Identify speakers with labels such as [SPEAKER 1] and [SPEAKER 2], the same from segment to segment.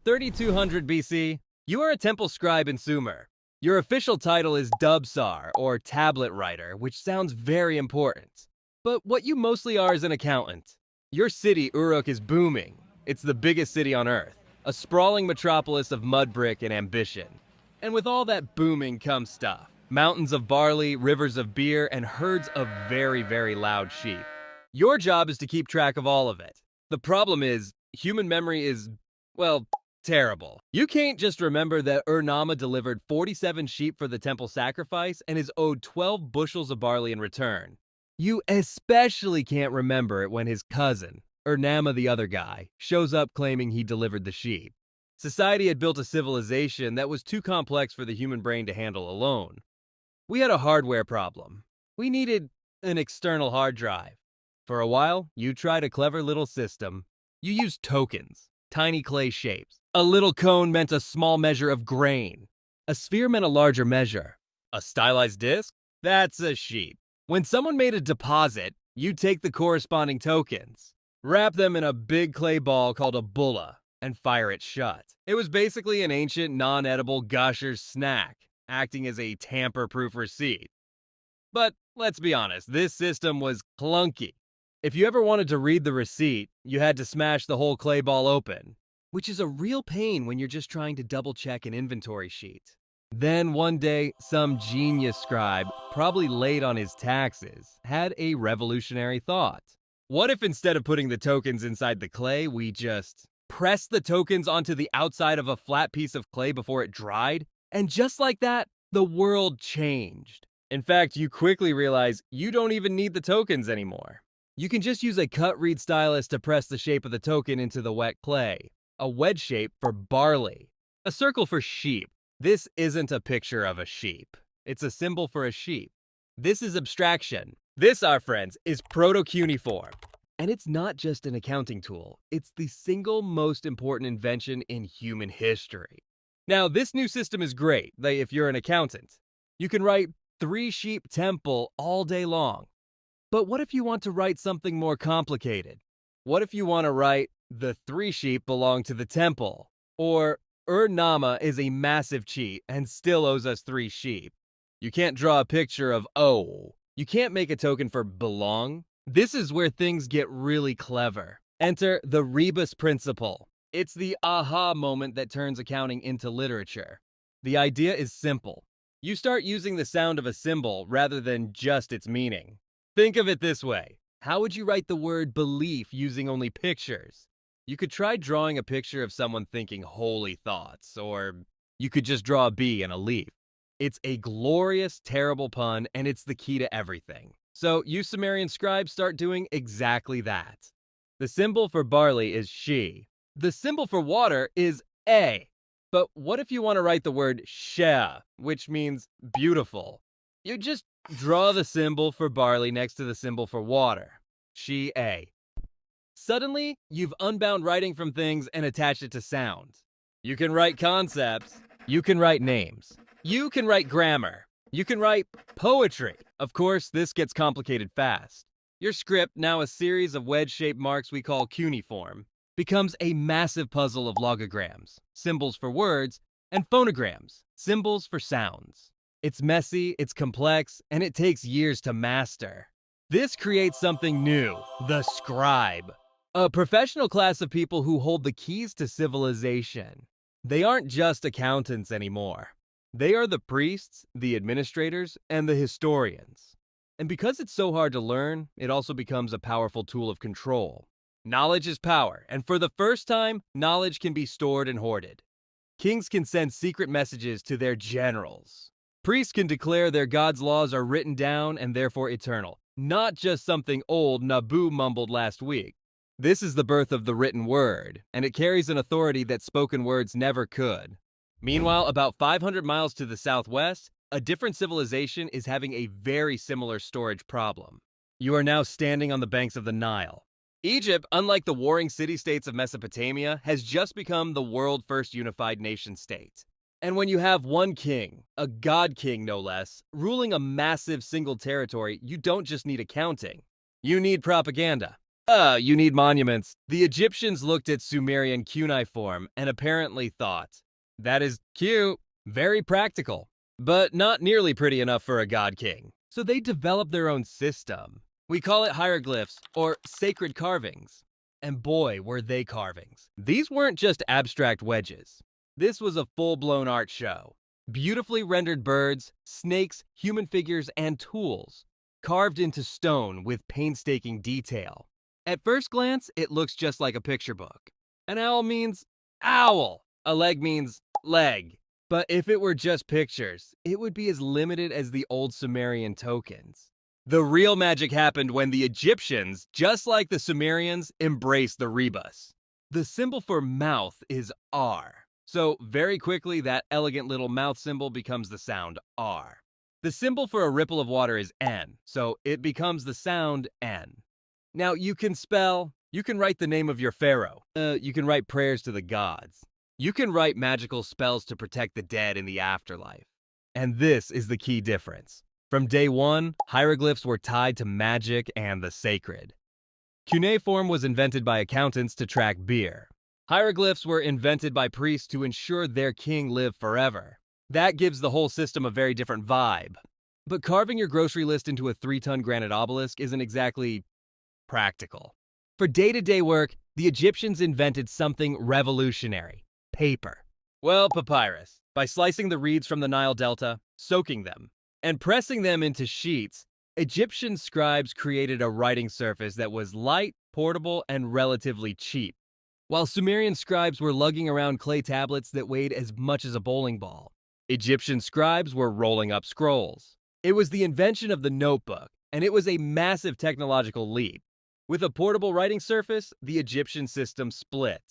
[SPEAKER 1] 3200 BC, you are a temple scribe in Sumer. Your official title is Dubsar, or tablet writer, which sounds very important. But what you mostly are is an accountant. Your city, Uruk, is booming. It's the biggest city on Earth, a sprawling metropolis of mud brick and ambition. And with all that booming comes stuff. Mountains of barley, rivers of beer, and herds of very, very loud sheep. Your job is to keep track of all of it. The problem is, human memory is, well, terrible. You can't just remember that Ur-Nama delivered 47 sheep for the temple sacrifice and is owed 12 bushels of barley in return. You especially can't remember it when his cousin, Ur-Nama the other guy, shows up claiming he delivered the sheep. Society had built a civilization that was too complex for the human brain to handle alone. We had a hardware problem. We needed an external hard drive. For a while, you tried a clever little system. You used tokens, tiny clay shapes. A little cone meant a small measure of grain. A sphere meant a larger measure. A stylized disc? That's a sheep. When someone made a deposit, you'd take the corresponding tokens, wrap them in a big clay ball called a bulla, and fire it shut. It was basically an ancient, non-edible gusher's snack, acting as a tamper-proof receipt. But let's be honest, this system was clunky. If you ever wanted to read the receipt, you had to smash the whole clay ball open, which is a real pain when you're just trying to double-check an inventory sheet. Then one day, some genius scribe, probably late on his taxes, had a revolutionary thought. What if instead of putting the tokens inside the clay, we just pressed the tokens onto the outside of a flat piece of clay before it dried? And just like that, the world changed. In fact, you quickly realize you don't even need the tokens anymore. You can just use a cut-reed stylus to press the shape of the token into the wet clay. A wedge shape for barley. A circle for sheep. This isn't a picture of a sheep. It's a symbol for a sheep. This is abstraction. This, our friends, is proto-cuneiform. And it's not just an accounting tool. It's the single most important invention in human history. Now, this new system is great, like if you're an accountant. You can write 3 sheep temple all day long. But what if you want to write something more complicated? What if you want to write the 3 sheep belong to the temple? Or Ur-Nama is a massive cheat and still owes us 3 sheep. You can't draw a picture of O. You can't make a token for belong. This is where things get really clever. Enter the rebus principle. It's the aha moment that turns accounting into literature. The idea is simple. You start using the sound of a symbol rather than just its meaning. Think of it this way. How would you write the word belief using only pictures? You could try drawing a picture of someone thinking holy thoughts, or you could just draw a bee and a leaf. It's a glorious, terrible pun, and it's the key to everything. So you Sumerian scribes start doing exactly that. The symbol for barley is she. The symbol for water is A. But what if you want to write the word Shea, which means beautiful? You just draw the symbol for barley next to the symbol for water. She A. Suddenly, you've unbound writing from things and attached it to sound. You can write concepts. You can write names. You can write grammar. You can write poetry. Of course, this gets complicated fast. Your script, now a series of wedge-shaped marks we call cuneiform, becomes a massive puzzle of logograms, symbols for words, and phonograms, symbols for sounds. It's messy, it's complex, and it takes years to master. This creates something new, the scribe. A professional class of people who hold the keys to civilization. They aren't just accountants anymore. They are the priests, the administrators, and the historians. And because it's so hard to learn, it also becomes a powerful tool of control. Knowledge is power, and for the first time, knowledge can be stored and hoarded. Kings can send secret messages to their generals. Priests can declare their god's laws are written down and therefore eternal, not just something old Nabu mumbled last week. This is the birth of the written word, and it carries an authority that spoken words never could. Meanwhile, about 500 miles to the southwest, a different civilization is having a very similar storage problem. You are now standing on the banks of the Nile. Egypt, unlike the warring city-states of Mesopotamia, has just become the world's first unified nation-state. And when you have one king, a god king no less, ruling a massive single territory, you don't just need accounting. You need propaganda. You need monuments. The Egyptians looked at Sumerian cuneiform and apparently thought, that is cute, very practical, but not nearly pretty enough for a god king. So they developed their own system. We call it hieroglyphs, or sacred carvings. And boy, were they carvings. These weren't just abstract wedges. This was a full-blown art show. Beautifully rendered birds, snakes, human figures, and tools, carved into stone with painstaking detail. At first glance, it looks just like a picture book. An owl means owl. A leg means leg. But if it were just pictures, it would be as limited as the old Sumerian tokens. The real magic happened when the Egyptians, just like the Sumerians, embraced the rebus. The symbol for mouth is R. So very quickly, that elegant little mouth symbol becomes the sound R. The symbol for a ripple of water is N, so it becomes the sound N. Now you can write the name of your pharaoh. You can write prayers to the gods. You can write magical spells to protect the dead in the afterlife. And this is the key difference. From day one, hieroglyphs were tied to magic and the sacred. Cuneiform was invented by accountants to track beer. Hieroglyphs were invented by priests to ensure their king lived forever. That gives the whole system a very different vibe. But carving your grocery list into a 3-ton granite obelisk isn't exactly practical. For day-to-day work, the Egyptians invented something revolutionary: paper. Well, papyrus. By slicing the reeds from the Nile Delta, soaking them, and pressing them into sheets, Egyptian scribes created a writing surface that was light, portable, and relatively cheap, while Sumerian scribes were lugging around clay tablets that weighed as much as a bowling ball. Egyptian scribes were rolling up scrolls. It was the invention of the notebook, and it was a massive technological leap. With a portable writing surface, the Egyptian system split.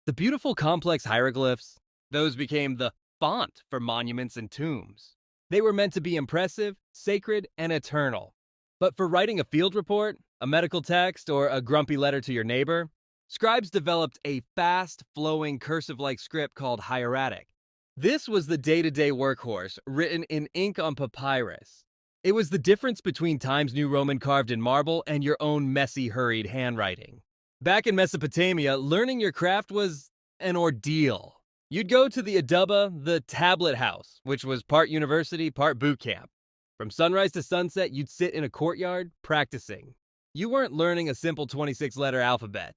[SPEAKER 1] The beautiful complex hieroglyphs, those became the font for monuments and tombs. They were meant to be impressive, sacred, and eternal. But for writing a field report, a medical text, or a grumpy letter to your neighbor, scribes developed a fast, flowing, cursive-like script called hieratic. This was the day-to-day workhorse, written in ink on papyrus. It was the difference between Times New Roman carved in marble and your own messy, hurried handwriting. Back in Mesopotamia, learning your craft was an ordeal. You'd go to the Adaba, the tablet house, which was part university, part boot camp. From sunrise to sunset, you'd sit in a courtyard, practicing. You weren't learning a simple 26-letter alphabet.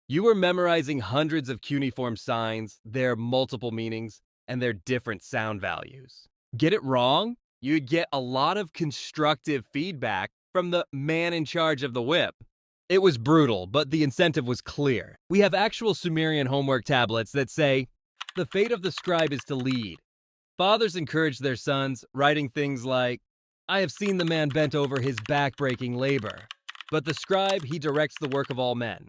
[SPEAKER 1] You were memorizing hundreds of cuneiform signs, their multiple meanings, and their different sound values. Get it wrong? You'd get a lot of constructive feedback from the man in charge of the whip. It was brutal, but the incentive was clear. We have actual Sumerian homework tablets that say, "The fate of the scribe is to lead." Fathers encouraged their sons, writing things like, "I have seen the man bent over his back-breaking labor, but the scribe, he directs the work of all men."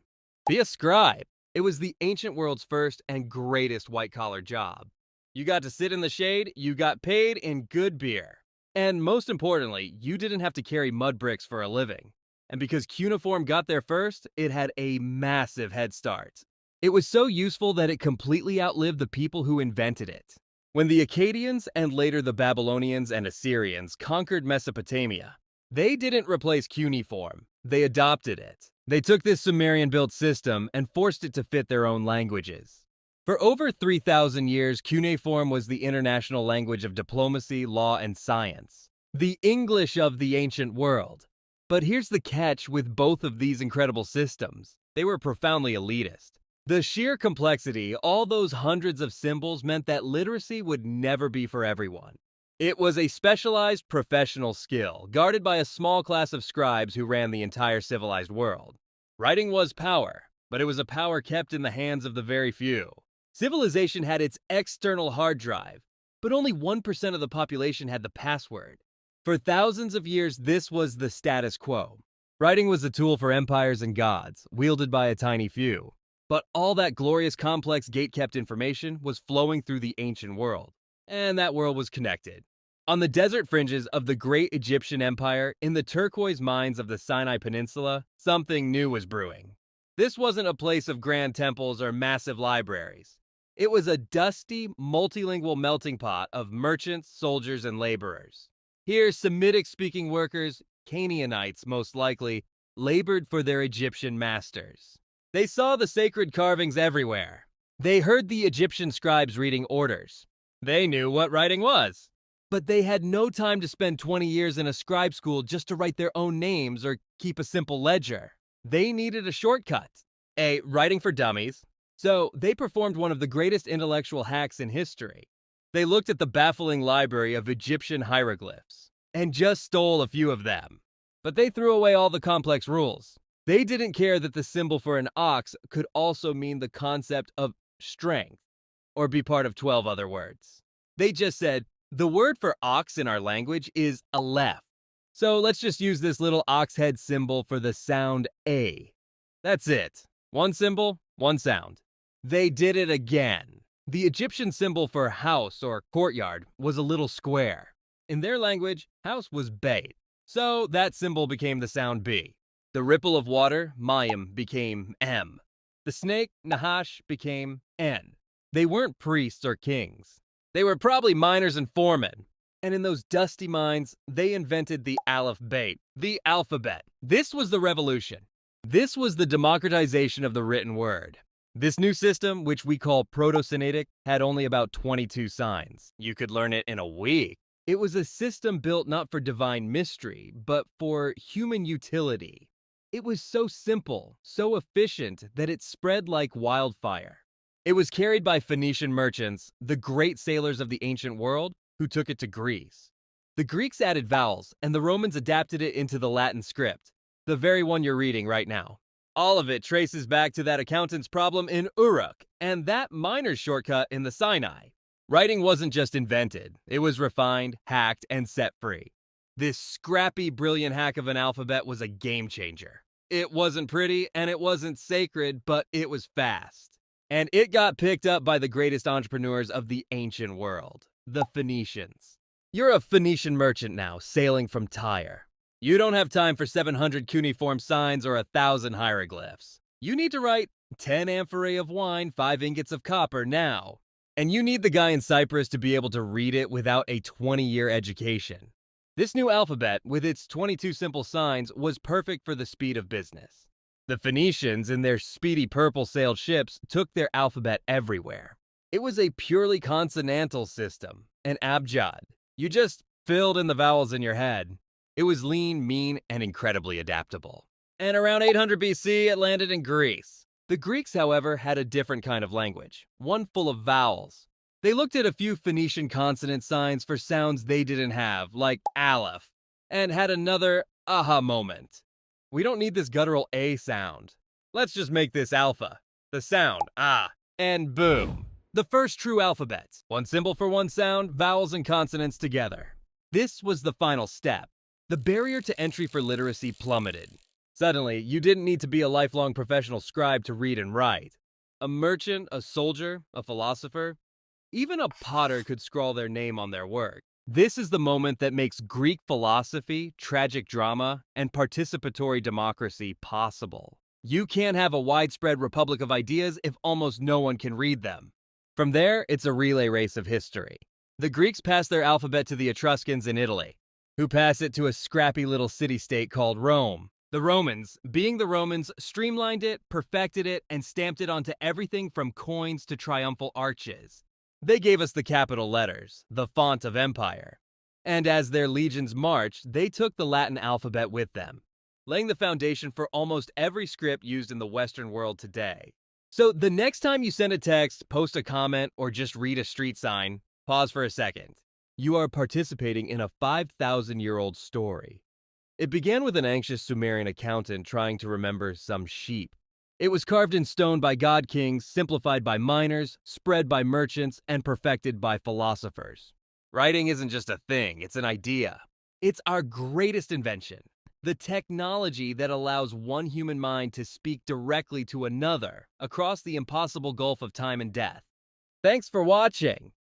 [SPEAKER 1] Be a scribe. It was the ancient world's first and greatest white-collar job. You got to sit in the shade, you got paid in good beer. And most importantly, you didn't have to carry mud bricks for a living. And because cuneiform got there first, it had a massive head start. It was so useful that it completely outlived the people who invented it. When the Akkadians and later the Babylonians and Assyrians conquered Mesopotamia, they didn't replace cuneiform, they adopted it. They took this Sumerian-built system and forced it to fit their own languages. For over 3,000 years, cuneiform was the international language of diplomacy, law, and science. The English of the ancient world. But here's the catch with both of these incredible systems. They were profoundly elitist. The sheer complexity, all those hundreds of symbols, meant that literacy would never be for everyone. It was a specialized professional skill, guarded by a small class of scribes who ran the entire civilized world. Writing was power, but it was a power kept in the hands of the very few. Civilization had its external hard drive, but only 1% of the population had the password. For thousands of years, this was the status quo. Writing was a tool for empires and gods, wielded by a tiny few. But all that glorious, complex, gate-kept information was flowing through the ancient world, and that world was connected. On the desert fringes of the great Egyptian empire, in the turquoise mines of the Sinai Peninsula, something new was brewing. This wasn't a place of grand temples or massive libraries. It was a dusty, multilingual melting pot of merchants, soldiers, and laborers. Here, Semitic-speaking workers, Canaanites most likely, labored for their Egyptian masters. They saw the sacred carvings everywhere. They heard the Egyptian scribes reading orders. They knew what writing was. But they had no time to spend 20 years in a scribe school just to write their own names or keep a simple ledger. They needed a shortcut, a writing for dummies. So they performed one of the greatest intellectual hacks in history. They looked at the baffling library of Egyptian hieroglyphs and just stole a few of them. But they threw away all the complex rules. They didn't care that the symbol for an ox could also mean the concept of strength or be part of 12 other words. They just said, the word for ox in our language is aleph. So let's just use this little ox head symbol for the sound A. That's it. One symbol, one sound. They did it again. The Egyptian symbol for house or courtyard was a little square. In their language, house was bait. So that symbol became the sound B. The ripple of water, mayim, became M. The snake, nahash, became N. They weren't priests or kings. They were probably miners and foremen. And in those dusty mines, they invented the aleph-bet, the alphabet. This was the revolution. This was the democratization of the written word. This new system, which we call Proto-Sinaitic, had only about 22 signs. You could learn it in a week. It was a system built not for divine mystery, but for human utility. It was so simple, so efficient, that it spread like wildfire. It was carried by Phoenician merchants, the great sailors of the ancient world, who took it to Greece. The Greeks added vowels, and the Romans adapted it into the Latin script, the very one you're reading right now. All of it traces back to that accountant's problem in Uruk, and that miner's shortcut in the Sinai. Writing wasn't just invented, it was refined, hacked, and set free. This scrappy, brilliant hack of an alphabet was a game changer. It wasn't pretty, and it wasn't sacred, but it was fast. And it got picked up by the greatest entrepreneurs of the ancient world, the Phoenicians. You're a Phoenician merchant now, sailing from Tyre. You don't have time for 700 cuneiform signs or 1,000 hieroglyphs. You need to write 10 amphorae of wine, 5 ingots of copper now. And you need the guy in Cyprus to be able to read it without a 20-year education. This new alphabet, with its 22 simple signs, was perfect for the speed of business. The Phoenicians, in their speedy purple-sailed ships, took their alphabet everywhere. It was a purely consonantal system, an abjad. You just filled in the vowels in your head. It was lean, mean, and incredibly adaptable. And around 800 BC, it landed in Greece. The Greeks, however, had a different kind of language, one full of vowels. They looked at a few Phoenician consonant signs for sounds they didn't have, like aleph, and had another aha moment. We don't need this guttural A sound. Let's just make this alpha. The sound, ah, and boom. The first true alphabet. One symbol for one sound, vowels and consonants together. This was the final step. The barrier to entry for literacy plummeted. Suddenly, you didn't need to be a lifelong professional scribe to read and write. A merchant, a soldier, a philosopher, even a potter could scrawl their name on their work. This is the moment that makes Greek philosophy, tragic drama, and participatory democracy possible. You can't have a widespread republic of ideas if almost no one can read them. From there, it's a relay race of history. The Greeks pass their alphabet to the Etruscans in Italy, who pass it to a scrappy little city-state called Rome. The Romans, being the Romans, streamlined it, perfected it, and stamped it onto everything from coins to triumphal arches. They gave us the capital letters, the font of empire. And as their legions marched, they took the Latin alphabet with them, laying the foundation for almost every script used in the Western world today. So the next time you send a text, post a comment, or just read a street sign, pause for a second. You are participating in a 5,000-year-old story. It began with an anxious Sumerian accountant trying to remember some sheep. It was carved in stone by god kings, simplified by miners, spread by merchants, and perfected by philosophers. Writing isn't just a thing, it's an idea. It's our greatest invention. The technology that allows one human mind to speak directly to another across the impossible gulf of time and death. Thanks for watching.